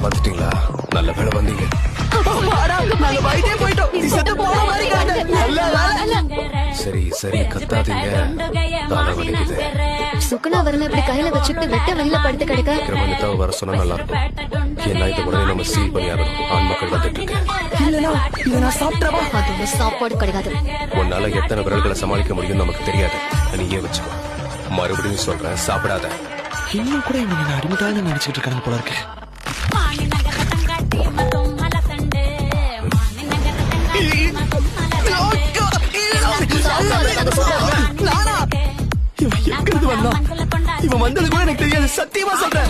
பாத்துட்டீங்களா? நல்ல வேலை வந்தீங்க. சரி சரி கத்தாதீங்க, தலை வலிக்குது. சுகுணா வரல இப்படி கையில வச்சுட்டு வெட்ட வெளியில படுத்து கிடக்க. கிரமணித்தாவை வர சொன்னா நல்லா இருக்கும். ஏன்னா இதை உடனே நம்ம சீல் பண்ணி ஆகணும். ஆண் மக்கள் வந்துட்டு இருக்கு. அது ஒரு சாப்பாடு கிடையாது. உன்னால எத்தனை விரல்களை சமாளிக்க முடியும் நமக்கு தெரியாது. நீயே வச்சுக்கோ. மறுபடியும் சொல்றேன், சாப்பிடாத. இன்னும் கூட இவங்க என்ன அடிமட்டாக நினைச்சிட்டு இருக்காங்க போல இருக்கு. இவன் எங்க இருந்து வந்தான்? இவன் வந்தது கூட எனக்கு தெரியாது, சத்தியமா சொல்றேன்.